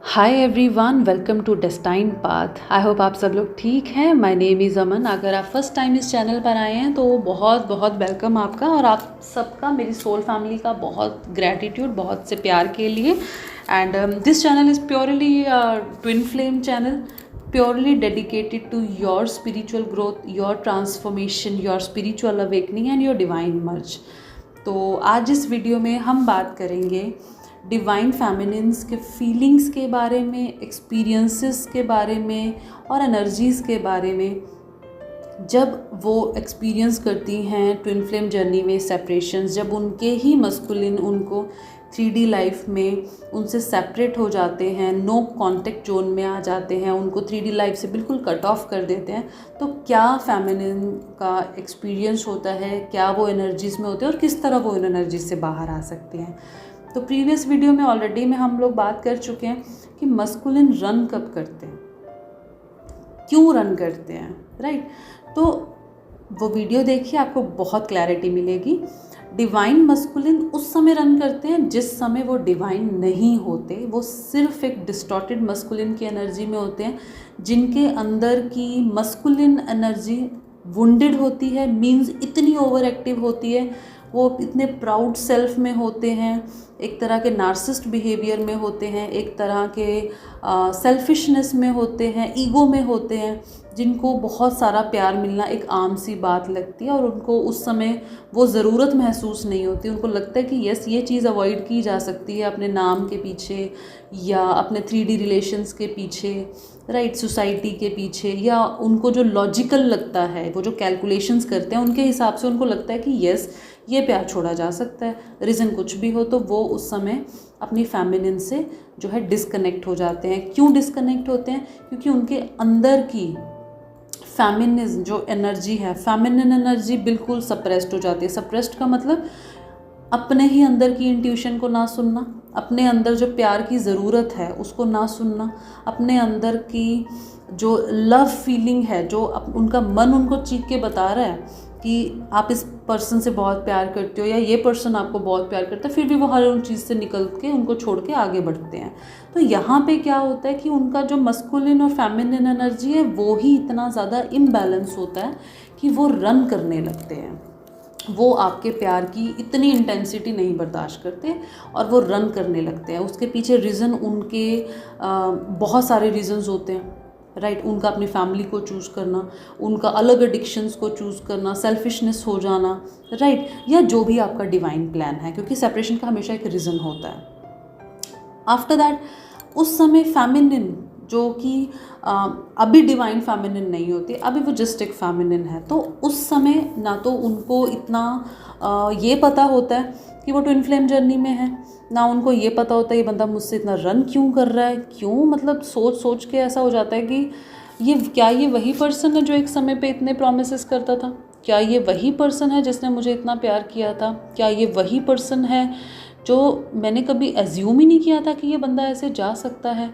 Hi everyone, welcome to destine path. I hope आप सब लोग ठीक हैं। My name is Aman. अगर आप फर्स्ट टाइम इस चैनल पर आए हैं तो बहुत बहुत वेलकम आपका, और आप सबका, मेरी सोल फैमिली का बहुत ग्रैटिट्यूड, बहुत से प्यार के लिए। And this channel is purely twin flame channel, purely dedicated to your spiritual growth, your transformation, your spiritual awakening and your divine merge. तो आज इस वीडियो में हम बात करेंगे डिवाइन फेमिनिन्स के फीलिंग्स के बारे में, एक्सपीरियंसेस के बारे में और एनर्जीज़ के बारे में। जब वो एक्सपीरियंस करती हैं ट्विन फ्लेम जर्नी में सेपरेशंस, जब उनके ही मस्कुलिन उनको 3D लाइफ में उनसे सेपरेट हो जाते हैं, नो कांटेक्ट जोन में आ जाते हैं, उनको 3D लाइफ से बिल्कुल कट ऑफ कर देते हैं, तो क्या फेमिनिन का एक्सपीरियंस होता है, क्या वो एनर्जीज़ में होते हैं और किस तरह वो इन एनर्जीज से बाहर आ सकते हैं। तो प्रीवियस वीडियो में ऑलरेडी हम लोग बात कर चुके हैं कि मस्कुलिन रन कब करते हैं, क्यों रन करते हैं, राइट। तो वो वीडियो देखिए, आपको बहुत क्लैरिटी मिलेगी। डिवाइन मस्कुलिन उस समय रन करते हैं जिस समय वो डिवाइन नहीं होते, वो सिर्फ एक डिस्टॉर्टेड मस्कुलिन की एनर्जी में होते हैं, जिनके अंदर की मस्कुलिन एनर्जी वुंडेड होती है, मीन्स इतनी ओवर एक्टिव होती है, वो इतने प्राउड सेल्फ में होते हैं, एक तरह के नार्सिस्ट बिहेवियर में होते हैं, एक तरह के सेल्फिशनेस में होते हैं, ईगो में होते हैं, जिनको बहुत सारा प्यार मिलना एक आम सी बात लगती है, और उनको उस समय वो ज़रूरत महसूस नहीं होती। उनको लगता है कि यस, ये चीज़ अवॉइड की जा सकती है अपने नाम के पीछे या अपने 3D रिलेशंस के पीछे, राइट, सोसाइटी के पीछे, या उनको जो लॉजिकल लगता है, वो जो कैलकुलेशंस करते हैं उनके हिसाब से उनको लगता है कि यस, ये प्यार छोड़ा जा सकता है, रीज़न कुछ भी हो। तो वो उस समय अपनी फेमिनिन से जो है डिस्कनेक्ट हो जाते हैं। क्यों डिस्कनेक्ट होते हैं? क्योंकि उनके अंदर की फेमिनिज्म जो एनर्जी है, फेमिनिन एनर्जी बिल्कुल सप्रेस्ड हो जाती है। सप्रेस्ड का मतलब अपने ही अंदर की इंट्यूशन को ना सुनना, अपने अंदर जो प्यार की ज़रूरत है उसको ना सुनना, अपने अंदर की जो लव फीलिंग है, जो उनका मन उनको चीख के बता रहा है कि आप इस पर्सन से बहुत प्यार करते हो या ये पर्सन आपको बहुत प्यार करता है, फिर भी वो हर उन चीज़ से निकल के उनको छोड़ के आगे बढ़ते हैं। तो यहाँ पे क्या होता है कि उनका जो मस्कुलिन और फेमिनिन एनर्जी है वो ही इतना ज़्यादा इम्बैलेंस होता है कि वो रन करने लगते हैं। वो आपके प्यार की इतनी इंटेंसिटी नहीं बर्दाश्त करते और वो रन करने लगते हैं। उसके पीछे रीज़न उनके बहुत सारे रीज़न्स होते हैं, राइट। उनका अपनी फैमिली को चूज़ करना, उनका अलग एडिक्शंस को चूज़ करना, सेल्फिशनेस हो जाना, राइट, या जो भी आपका डिवाइन प्लान है, क्योंकि सेपरेशन का हमेशा एक रीज़न होता है। आफ्टर दैट उस समय फेमिनिन जो कि अभी डिवाइन फेमिनिन नहीं होती, अभी वो जस्ट एक फेमिनिन है, तो उस समय ना तो उनको इतना ये पता होता है कि वो ट्विन फ्लेम जर्नी में है, ना उनको ये पता होता है ये बंदा मुझसे इतना रन क्यों कर रहा है, क्यों, मतलब सोच सोच के ऐसा हो जाता है कि ये वही पर्सन है जो एक समय पे इतने प्रोमिसेस करता था, क्या ये वही पर्सन है जिसने मुझे इतना प्यार किया था, क्या ये वही पर्सन है जो मैंने कभी एज्यूम ही नहीं किया था कि ये बंदा ऐसे जा सकता है।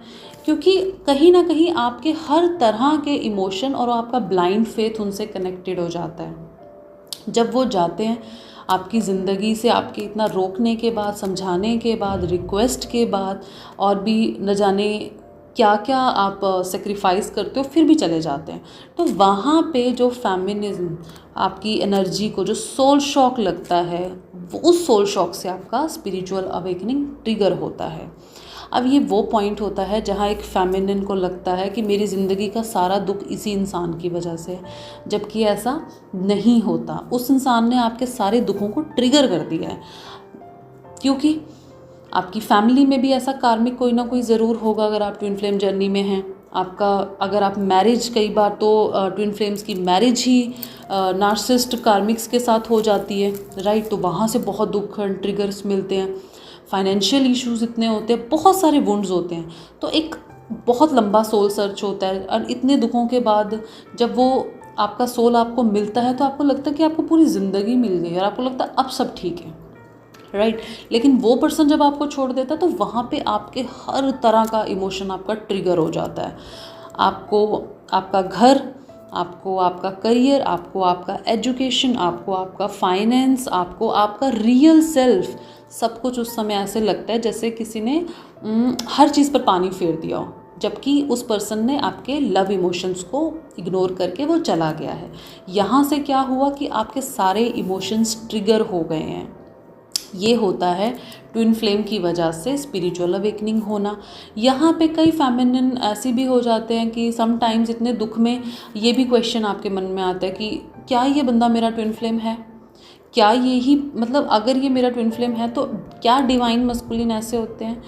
क्योंकि कहीं ना कहीं आपके हर तरह के इमोशन और आपका ब्लाइंड फेथ उनसे कनेक्टेड हो जाता है। जब वो जाते हैं आपकी ज़िंदगी से, आपके इतना रोकने के बाद, समझाने के बाद, रिक्वेस्ट के बाद, और भी न जाने क्या क्या आप सेक्रीफाइस करते हो, फिर भी चले जाते हैं। तो वहाँ पे जो फेमिनिज्म आपकी एनर्जी को जो सोल शॉक लगता है, उस सोल शॉक से आपका स्पिरिचुअल अवेकनिंग ट्रिगर होता है। अब ये वो पॉइंट होता है जहाँ एक फेमिनिन को लगता है कि मेरी ज़िंदगी का सारा दुख इसी इंसान की वजह से है, जबकि ऐसा नहीं होता। उस इंसान ने आपके सारे दुखों को ट्रिगर कर दिया है, क्योंकि आपकी फैमिली में भी ऐसा कार्मिक कोई ना कोई ज़रूर होगा। अगर आप ट्विन फ्लेम जर्नी में हैं, आपका अगर आप मैरिज, कई बार तो ट्विन फ्लेम्स की मैरिज ही नार्सिस्ट कार्मिक्स के साथ हो जाती है, राइट, तो वहाँ से बहुत दुख ट्रिगर्स मिलते हैं। फाइनेंशियल इश्यूज़ इतने होते हैं, बहुत सारे वुंड्स होते हैं, तो एक बहुत लंबा सोल सर्च होता है। और इतने दुखों के बाद जब वो आपका सोल आपको मिलता है तो आपको लगता है कि आपको पूरी ज़िंदगी मिल गई और आपको लगता है अब सब ठीक है, राइट। लेकिन वो पर्सन जब आपको छोड़ देता है तो वहाँ पे आपके हर तरह का इमोशन आपका ट्रिगर हो जाता है। आपको आपका घर, आपको आपका करियर, आपको आपका एजुकेशन, आपको आपका फाइनेंस, आपको आपका रियल सेल्फ, सब कुछ उस समय ऐसे लगता है जैसे किसी ने हर चीज़ पर पानी फेर दिया हो, जबकि उस पर्सन ने आपके लव इमोशंस को इग्नोर करके वो चला गया है। यहाँ से क्या हुआ कि आपके सारे इमोशंस ट्रिगर हो गए हैं। ये होता है ट्विन फ्लेम की वजह से स्पिरिचुअल अवेकनिंग होना। यहाँ पे कई फेमिनिन ऐसी भी हो जाते हैं कि समटाइम्स इतने दुख में ये भी क्वेश्चन आपके मन में आता है कि क्या ये बंदा मेरा ट्विन फ्लेम है, क्या ये ही मतलब अगर ये मेरा ट्विन फ्लेम है तो क्या डिवाइन मस्कुलिन ऐसे होते हैं,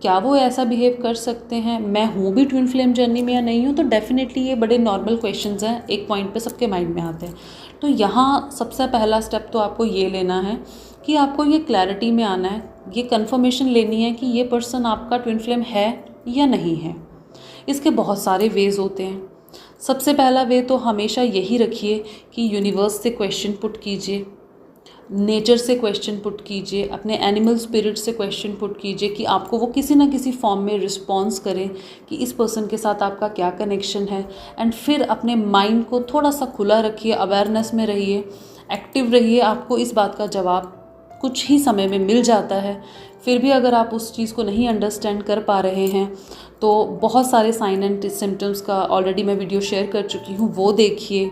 क्या वो ऐसा बिहेव कर सकते हैं, मैं हूँ भी ट्विन फ्लेम जर्नी में या नहीं हूँ। तो डेफिनेटली ये बड़े नॉर्मल क्वेश्चंस हैं, एक पॉइंट पे सबके माइंड में आते हैं। तो यहाँ सबसे पहला स्टेप तो आपको ये लेना है कि आपको ये क्लैरिटी में आना है, ये कंफर्मेशन लेनी है कि ये पर्सन आपका ट्विन फ्लेम है या नहीं है। इसके बहुत सारे वेज होते हैं। सबसे पहला वे तो हमेशा यही रखिए कि यूनिवर्स से क्वेश्चन पुट कीजिए, नेचर से क्वेश्चन पुट कीजिए, अपने एनिमल स्पिरिट से क्वेश्चन पुट कीजिए कि आपको वो किसी ना किसी फॉर्म में रिस्पॉन्स करें कि इस पर्सन के साथ आपका क्या कनेक्शन है। एंड फिर अपने माइंड को थोड़ा सा खुला रखिए, अवेयरनेस में रहिए, एक्टिव रहिए। आपको इस बात का जवाब कुछ ही समय में मिल जाता है। फिर भी अगर आप उस चीज़ को नहीं अंडरस्टैंड कर पा रहे हैं तो बहुत सारे साइन एंड सिम्टम्स का ऑलरेडी मैं वीडियो शेयर कर चुकी हूँ, वो देखिए।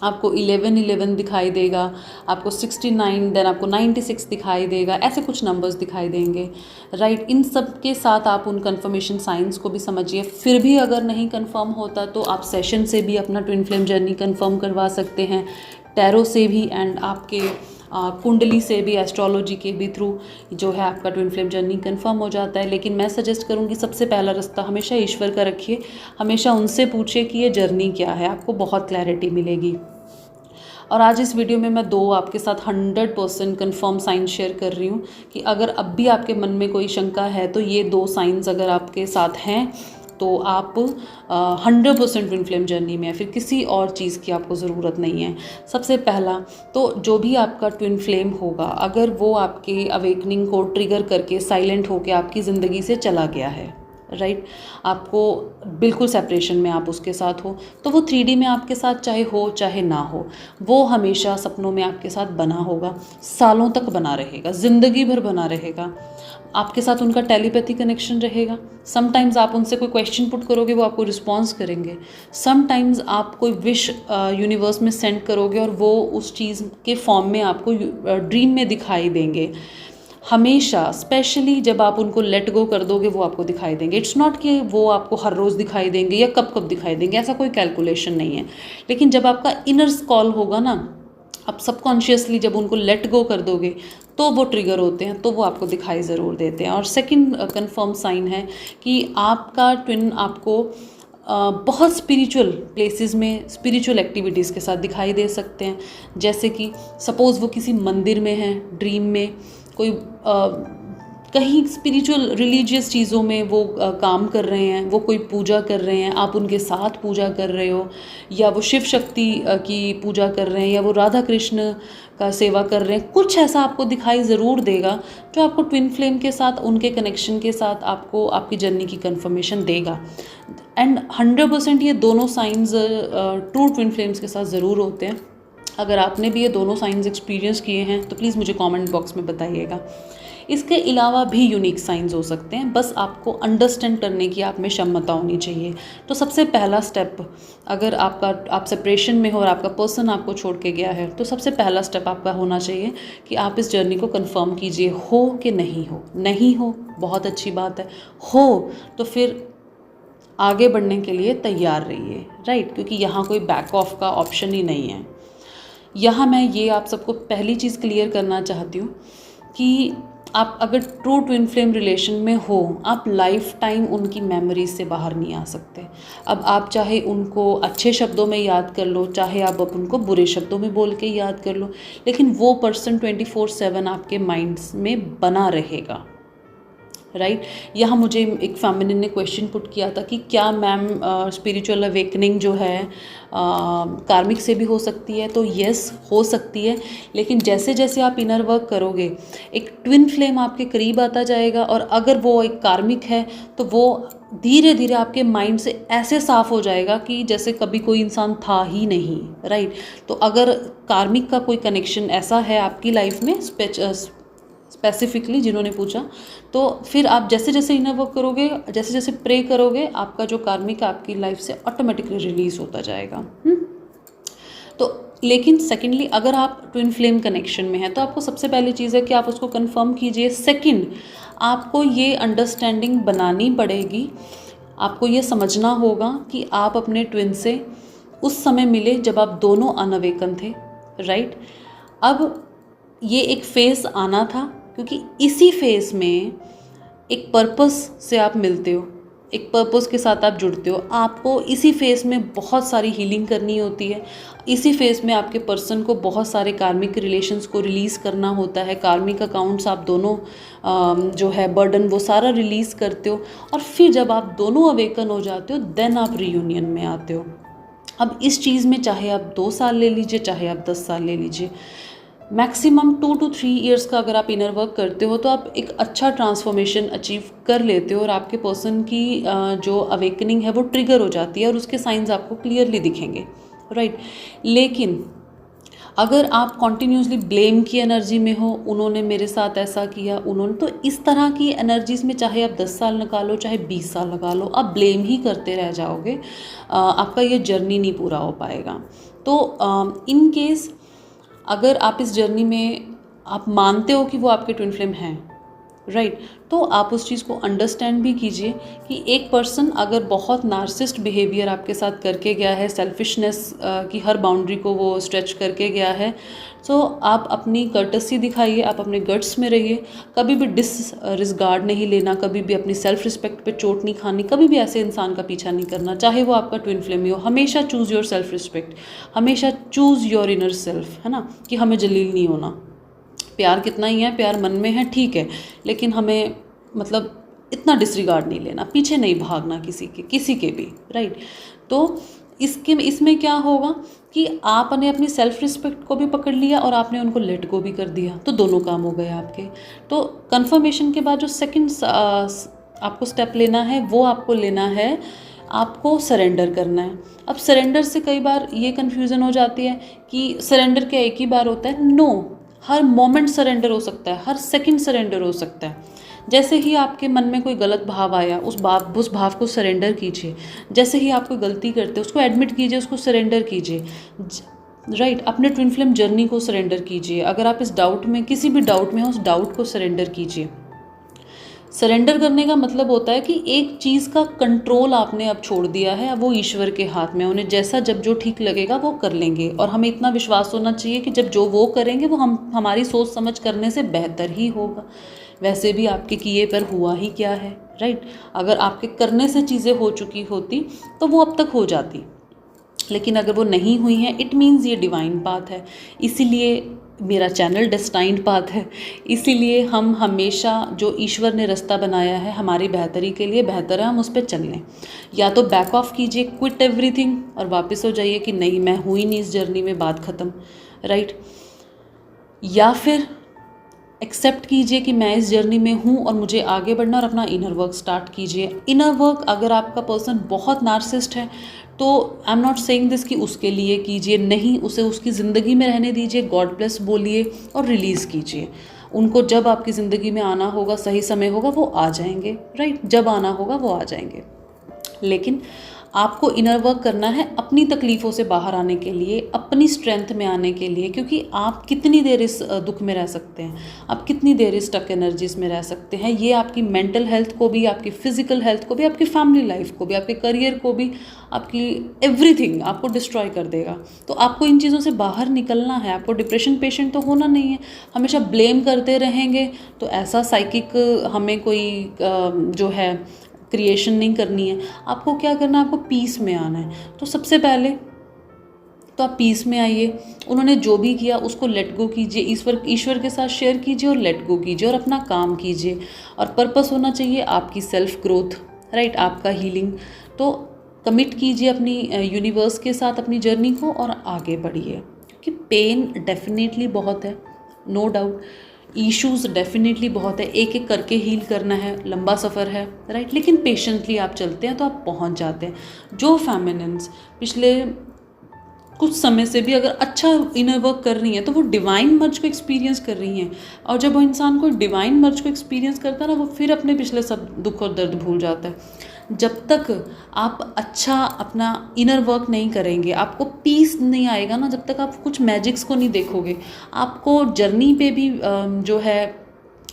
आपको 1111 दिखाई देगा, आपको 69, देन आपको 96 दिखाई देगा, ऐसे कुछ नंबर्स दिखाई देंगे, राइट। इन सब के साथ आप उन कंफर्मेशन साइंस को भी समझिए। फिर भी अगर नहीं कंफर्म होता तो आप सेशन से भी अपना ट्विन फ्लेम जर्नी कंफर्म करवा सकते हैं, टैरो से भी एंड आपके कुंडली से भी, एस्ट्रोलॉजी के भी थ्रू जो है आपका ट्विन फ्लेम जर्नी कंफर्म हो जाता है। लेकिन मैं सजेस्ट करूँगी सबसे पहला रास्ता हमेशा ईश्वर का रखिए, हमेशा उनसे पूछिए कि ये जर्नी क्या है, आपको बहुत क्लैरिटी मिलेगी। और आज इस वीडियो में मैं 2 आपके साथ 100% कंफर्म साइन शेयर कर रही हूँ कि अगर अब भी आपके मन में कोई शंका है तो ये 2 साइंस अगर आपके साथ हैं तो आप 100% ट्विन फ्लेम जर्नी में है, फिर किसी और चीज़ की आपको ज़रूरत नहीं है। सबसे पहला तो जो भी आपका ट्विन फ्लेम होगा, अगर वो आपके अवेकनिंग को ट्रिगर करके साइलेंट होकर आपकी ज़िंदगी से चला गया है, राइट, आपको बिल्कुल सेपरेशन में आप उसके साथ हो, तो वो 3D में आपके साथ चाहे हो चाहे ना हो, वो हमेशा सपनों में आपके साथ बना होगा, सालों तक बना रहेगा, ज़िंदगी भर बना रहेगा। आपके साथ उनका टेलीपैथी कनेक्शन रहेगा। समटाइम्स आप उनसे कोई क्वेश्चन पुट करोगे, वो आपको रिस्पॉन्स करेंगे। समटाइम्स आप कोई विश यूनिवर्स में सेंड करोगे और वो उस चीज़ के फॉर्म में आपको ड्रीम में दिखाई देंगे। हमेशा स्पेशली जब आप उनको लेट गो कर दोगे वो आपको दिखाई देंगे। इट्स नॉट कि वो आपको हर रोज़ दिखाई देंगे या कब कब दिखाई देंगे, ऐसा कोई कैलकुलेशन नहीं है। लेकिन जब आपका इनर कॉल होगा ना, आप सबकॉन्शियसली जब उनको लेट गो कर दोगे तो वो ट्रिगर होते हैं, तो वो आपको दिखाई ज़रूर देते हैं। और सेकंड कंफर्म साइन है कि आपका ट्विन आपको बहुत स्पिरिचुअल प्लेसेस में स्पिरिचुअल एक्टिविटीज़ के साथ दिखाई दे सकते हैं। जैसे कि सपोज़ वो किसी मंदिर में हैं ड्रीम में, कोई कहीं स्पिरिचुअल रिलीजियस चीज़ों में वो काम कर रहे हैं, वो कोई पूजा कर रहे हैं, आप उनके साथ पूजा कर रहे हो, या वो शिव शक्ति की पूजा कर रहे हैं, या वो राधा कृष्ण का सेवा कर रहे हैं, कुछ ऐसा आपको दिखाई ज़रूर देगा जो आपको ट्विन फ्लेम के साथ, उनके कनेक्शन के साथ आपको आपकी जर्नी की कंफर्मेशन देगा। एंड 100% ये दोनों साइंस ट्रू ट्विन फ्लेम्स के साथ ज़रूर होते हैं। अगर आपने भी ये दोनों साइंस एक्सपीरियंस किए हैं तो प्लीज़ मुझे कमेंट बॉक्स में बताइएगा। इसके अलावा भी यूनिक साइंस हो सकते हैं, बस आपको अंडरस्टैंड करने की आप में क्षमता होनी चाहिए। तो सबसे पहला स्टेप, अगर आप सेपरेशन में हो और आपका पर्सन आपको छोड़ के गया है, तो सबसे पहला स्टेप आपका होना चाहिए कि आप इस जर्नी को कंफर्म कीजिए, हो कि नहीं हो। नहीं हो, बहुत अच्छी बात है। हो तो फिर आगे बढ़ने के लिए तैयार रहिए, राइट, क्योंकि यहाँ कोई बैक ऑफ का ऑप्शन ही नहीं है। यहाँ मैं ये आप सबको पहली चीज़ क्लियर करना चाहती हूँ कि आप अगर ट्रू ट्विन फ्लेम रिलेशन में हो, आप लाइफ टाइम उनकी मेमोरीज से बाहर नहीं आ सकते। अब आप चाहे उनको अच्छे शब्दों में याद कर लो, चाहे आप उनको बुरे शब्दों में बोल के याद कर लो, लेकिन वो पर्सन 24/7 आपके माइंड्स में बना रहेगा, राइट। यहाँ मुझे एक फेमिनिन ने क्वेश्चन पुट किया था कि क्या मैम स्पिरिचुअल अवेकनिंग जो है कार्मिक से भी हो सकती है, तो यस हो सकती है, लेकिन जैसे जैसे आप इनर वर्क करोगे एक ट्विन फ्लेम आपके करीब आता जाएगा, और अगर वो एक कार्मिक है तो वो धीरे धीरे आपके माइंड से ऐसे साफ हो जाएगा कि जैसे कभी कोई इंसान था ही नहीं, राइट। तो अगर कार्मिक का कोई कनेक्शन ऐसा है आपकी लाइफ में स्पेसिफिकली जिन्होंने पूछा, तो फिर आप जैसे जैसे इनर वर्क करोगे, जैसे जैसे प्रे करोगे, आपका जो कार्मिक आपकी लाइफ से ऑटोमेटिकली रिलीज होता जाएगा। तो लेकिन सेकेंडली अगर आप ट्विन फ्लेम कनेक्शन में हैं तो आपको सबसे पहली चीज़ है कि आप उसको कंफर्म कीजिए। सेकंड, आपको ये अंडरस्टैंडिंग बनानी पड़ेगी, आपको ये समझना होगा कि आप अपने ट्विन से उस समय मिले जब आप दोनों अनअवेकन थे, राइट। अब ये एक फेज़ आना था, क्योंकि इसी फेज़ में एक पर्पस से आप मिलते हो, एक पर्पस के साथ आप जुड़ते हो। आपको इसी फेज़ में बहुत सारी हीलिंग करनी होती है, इसी फेज़ में आपके पर्सन को बहुत सारे कार्मिक रिलेशंस को रिलीज़ करना होता है। कार्मिक अकाउंट्स आप दोनों जो है बर्डन वो सारा रिलीज़ करते हो, और फिर जब आप दोनों अवेकन हो जाते हो देन आप रीयूनियन में आते हो। अब इस चीज़ में चाहे आप 2 साल ले लीजिए, चाहे आप 10 साल ले लीजिए, मैक्सिमम 2 to 3 ईयर्स का अगर आप इनर वर्क करते हो तो आप एक अच्छा ट्रांसफॉर्मेशन अचीव कर लेते हो, और आपके पर्सन की जो अवेकनिंग है वो ट्रिगर हो जाती है और उसके साइंस आपको क्लियरली दिखेंगे, राइट। लेकिन अगर आप कॉन्टीन्यूसली ब्लेम की एनर्जी में हो, उन्होंने मेरे साथ ऐसा किया, उन्होंने, तो इस तरह की एनर्जीज़ में चाहे आप 10 साल लगा लो, चाहे 20 साल लगा लो, आप ब्लेम ही करते रह जाओगे, आपका ये जर्नी नहीं पूरा हो पाएगा। तो इन केस अगर आप इस जर्नी में आप मानते हो कि वो आपके ट्विन फ्लेम हैं, राइट, तो आप उस चीज़ को अंडरस्टैंड भी कीजिए कि एक पर्सन अगर बहुत नार्सिस्ट बिहेवियर आपके साथ करके गया है, सेल्फिशनेस की हर बाउंड्री को वो स्ट्रेच करके गया है, तो आप अपनी कर्टसी दिखाइए, आप अपने गट्स में रहिए, कभी भी डिसरिगार्ड नहीं लेना, कभी भी अपनी सेल्फ रिस्पेक्ट पे चोट नहीं खानी, कभी भी ऐसे इंसान का पीछा नहीं करना, चाहे वो आपका ट्विन फ्लेम ही हो। हमेशा चूज़ योर सेल्फ रिस्पेक्ट, हमेशा चूज़ योर इनर सेल्फ, है ना, कि हमें जलील नहीं होना। प्यार कितना ही है, प्यार मन में है, ठीक है, लेकिन हमें मतलब इतना डिसरिगार्ड नहीं लेना, पीछे नहीं भागना किसी के भी, राइट। तो इसमें क्या होगा कि आपने अपनी सेल्फ रिस्पेक्ट को भी पकड़ लिया और आपने उनको लेट गो भी कर दिया, तो दोनों काम हो गए आपके। तो कंफर्मेशन के बाद जो सेकंड आपको स्टेप लेना है वो आपको लेना है, आपको सरेंडर करना है। अब सरेंडर से कई बार ये कन्फ्यूज़न हो जाती है कि सरेंडर क्या एक ही बार होता है? नो, हर मोमेंट सरेंडर हो सकता है, हर सेकंड सरेंडर हो सकता है। जैसे ही आपके मन में कोई गलत भाव आया, उस भाव को सरेंडर कीजिए। जैसे ही आप कोई गलती करते उसको एडमिट कीजिए, उसको सरेंडर कीजिए, राइट। अपने ट्विन फ्लेम जर्नी को सरेंडर कीजिए। अगर आप इस डाउट में, किसी भी डाउट में हो, उस डाउट को सरेंडर कीजिए। सरेंडर करने का मतलब होता है कि एक चीज़ का कंट्रोल आपने अब छोड़ दिया है, अब वो ईश्वर के हाथ में, उन्हें जैसा जब जो ठीक लगेगा वो कर लेंगे, और हमें इतना विश्वास होना चाहिए कि जब जो वो करेंगे वो हमारी सोच समझ करने से बेहतर ही होगा। वैसे भी आपके किए पर हुआ ही क्या है, राइट। अगर आपके करने से चीज़ें हो चुकी होती तो वो अब तक हो जाती, लेकिन अगर वो नहीं हुई हैं इट मीन्स ये डिवाइन पाथ है। इसीलिए मेरा चैनल डेस्टाइन्ड पाथ है, इसीलिए हम हमेशा जो ईश्वर ने रास्ता बनाया है हमारी बेहतरी के लिए, बेहतर है हम उस पर चल लें। या तो बैक ऑफ कीजिए, क्विट एवरीथिंग, और वापस हो जाइए कि नहीं मैं हुई नहीं इस जर्नी में, बात ख़त्म, राइट। या फिर एक्सेप्ट कीजिए कि मैं इस जर्नी में हूँ और मुझे आगे बढ़ना, और अपना इनर वर्क स्टार्ट कीजिए। इनर वर्क अगर आपका पर्सन बहुत नार्सिस्ट है तो I am not saying this कि उसके लिए कीजिए, नहीं, उसे उसकी ज़िंदगी में रहने दीजिए, गॉड ब्लेस बोलिए और रिलीज़ कीजिए। उनको जब आपकी ज़िंदगी में आना होगा, सही समय होगा, वो आ जाएंगे, राइट। जब आना होगा वो आ जाएंगे। लेकिन आपको इनर वर्क करना है अपनी तकलीफ़ों से बाहर आने के लिए, अपनी स्ट्रेंथ में आने के लिए, क्योंकि आप कितनी देर इस दुख में रह सकते हैं, आप कितनी देर इस स्टक एनर्जीज में रह सकते हैं। ये आपकी मेंटल हेल्थ को भी, आपकी फ़िज़िकल हेल्थ को भी, आपकी फैमिली लाइफ को भी, आपके करियर को भी, आपकी एवरीथिंग आपको डिस्ट्रॉय कर देगा। तो आपको इन चीज़ों से बाहर निकलना है। आपको डिप्रेशन पेशेंट तो होना नहीं है। हमेशा ब्लेम करते रहेंगे तो ऐसा साइकिक हमें कोई जो है क्रिएशन नहीं करनी है। आपको क्या करना है, आपको पीस में आना है। तो सबसे पहले तो आप पीस में आइए। उन्होंने जो भी किया उसको लेट गो कीजिए, ईश्वर के साथ शेयर कीजिए और लेट गो कीजिए और अपना काम कीजिए। और पर्पस होना चाहिए आपकी सेल्फ ग्रोथ, राइट, आपका हीलिंग। तो कमिट कीजिए अपनी यूनिवर्स के साथ अपनी जर्नी को और आगे बढ़िए, क्योंकि पेन डेफिनेटली बहुत है, नो डाउट, इश्यूज डेफिनेटली बहुत है, एक एक करके हील करना है, लंबा सफ़र है, राइट, लेकिन पेशेंटली आप चलते हैं तो आप पहुंच जाते हैं। जो फेमिनिन्स पिछले कुछ समय से भी अगर अच्छा इनर वर्क कर रही हैं तो वो डिवाइन मर्ज को एक्सपीरियंस कर रही हैं, और जब वो इंसान को डिवाइन मर्ज को एक्सपीरियंस करता है ना, वो फिर अपने पिछले सब दुख और दर्द भूल जाता है। जब तक आप अच्छा अपना इनर वर्क नहीं करेंगे, आपको पीस नहीं आएगा ना, जब तक आप कुछ मैजिक्स को नहीं देखोगे, आपको जर्नी पे भी जो है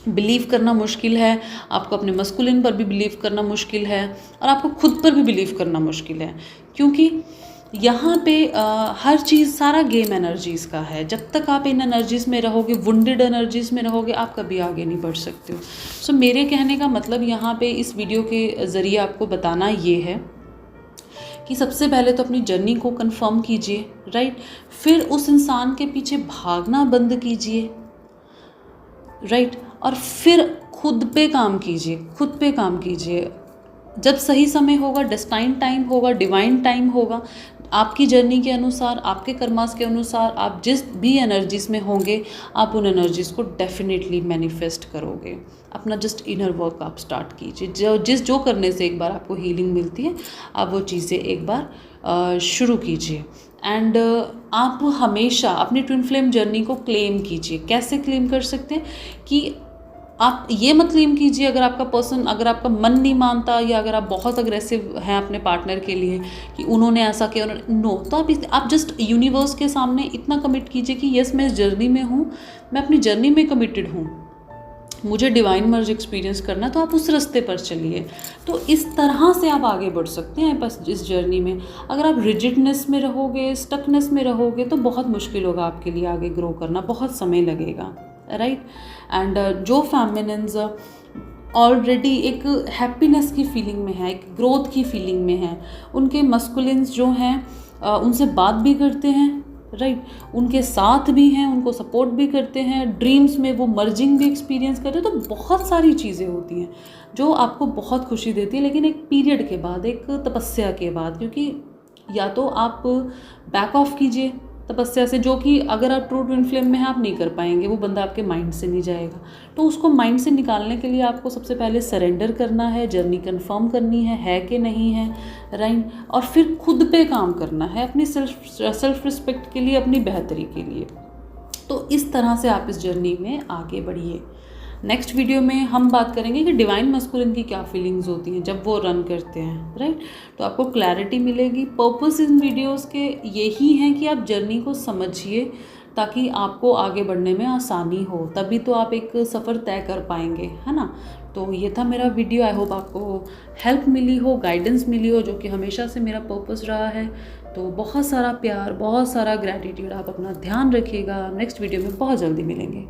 बिलीव करना मुश्किल है, आपको अपने मस्कुलिन पर भी बिलीव करना मुश्किल है, और आपको खुद पर भी बिलीव करना मुश्किल है, क्योंकि यहाँ पे हर चीज़, सारा गेम एनर्जीज़ का है। जब तक आप इन एनर्जीज़ में रहोगे, वुंडेड एनर्जीज़ में रहोगे, आप कभी आगे नहीं बढ़ सकते हो। सो मेरे कहने का मतलब यहाँ पे इस वीडियो के ज़रिए आपको बताना ये है कि सबसे पहले तो अपनी जर्नी को कंफर्म कीजिए, राइट, फिर उस इंसान के पीछे भागना बंद कीजिए, राइट, और फिर खुद पे काम कीजिए, खुद पे काम कीजिए। जब सही समय होगा, डेस्टाइन टाइम होगा, डिवाइन टाइम होगा, आपकी जर्नी के अनुसार, आपके कर्मास के अनुसार, आप जिस भी एनर्जीज़ में होंगे, आप उन एनर्जीज़ को डेफिनेटली मैनिफेस्ट करोगे। अपना जस्ट इनर वर्क आप स्टार्ट कीजिए। जो करने से एक बार आपको हीलिंग मिलती है, आप वो चीज़ें एक बार शुरू कीजिए। एंड आप हमेशा अपनी ट्विन फ्लेम जर्नी को क्लेम कीजिए। कैसे क्लेम कर सकते हैं कि आप ये मत क्लेम कीजिए अगर आपका मन नहीं मानता, या अगर आप बहुत अग्रेसिव हैं अपने पार्टनर के लिए कि उन्होंने ऐसा किया, नो, तो आप जस्ट यूनिवर्स के सामने इतना कमिट कीजिए कि यस, मैं इस जर्नी में हूँ, मैं अपनी जर्नी में कमिटेड हूँ, मुझे डिवाइन मर्ज एक्सपीरियंस करना, तो आप उस रास्ते पर चलिए। तो इस तरह से आप आगे बढ़ सकते हैं बस इस जर्नी में। अगर आप रिजिडनेस में रहोगे, स्टकनेस में रहोगे, तो बहुत मुश्किल होगा आपके लिए आगे ग्रो करना, बहुत समय लगेगा, राइट। एंड जो फेमिनिन्स ऑलरेडी एक हैप्पीनेस की फीलिंग में है, एक ग्रोथ की फीलिंग में है, उनके मस्कुलिन्स जो हैं उनसे बात भी करते हैं, राइट, उनके साथ भी हैं, उनको सपोर्ट भी करते हैं, ड्रीम्स में वो मर्जिंग भी एक्सपीरियंस करते हैं। तो बहुत सारी चीज़ें होती हैं जो आपको बहुत खुशी देती है, लेकिन एक पीरियड के बाद, एक तपस्या के बाद, क्योंकि या तो आप बैक ऑफ कीजिए तपस्या से, जो कि अगर आप ट्रू ट्विन फ्लेम में हैं आप नहीं कर पाएंगे, वो बंदा आपके माइंड से नहीं जाएगा। तो उसको माइंड से निकालने के लिए आपको सबसे पहले सरेंडर करना है, जर्नी कंफर्म करनी है कि नहीं है, राइट, और फिर खुद पे काम करना है, अपनी सेल्फ रिस्पेक्ट के लिए, अपनी बेहतरी के लिए। तो इस तरह से आप इस जर्नी में आगे बढ़िए। नेक्स्ट वीडियो में हम बात करेंगे कि डिवाइन मस्कुलिन की क्या फीलिंग्स होती हैं जब वो रन करते हैं, राइट, तो आपको क्लैरिटी मिलेगी। पर्पस इन वीडियोस के यही है कि आप जर्नी को समझिए, ताकि आपको आगे बढ़ने में आसानी हो, तभी तो आप एक सफ़र तय कर पाएंगे, है ना। तो ये था मेरा वीडियो। आई होप आपको हेल्प मिली हो, गाइडेंस मिली हो, जो कि हमेशा से मेरा पर्पस रहा है। तो बहुत सारा प्यार, बहुत सारा ग्रैटिट्यूड। आप अपना ध्यान रखिएगा। नेक्स्ट वीडियो में बहुत जल्दी मिलेंगे।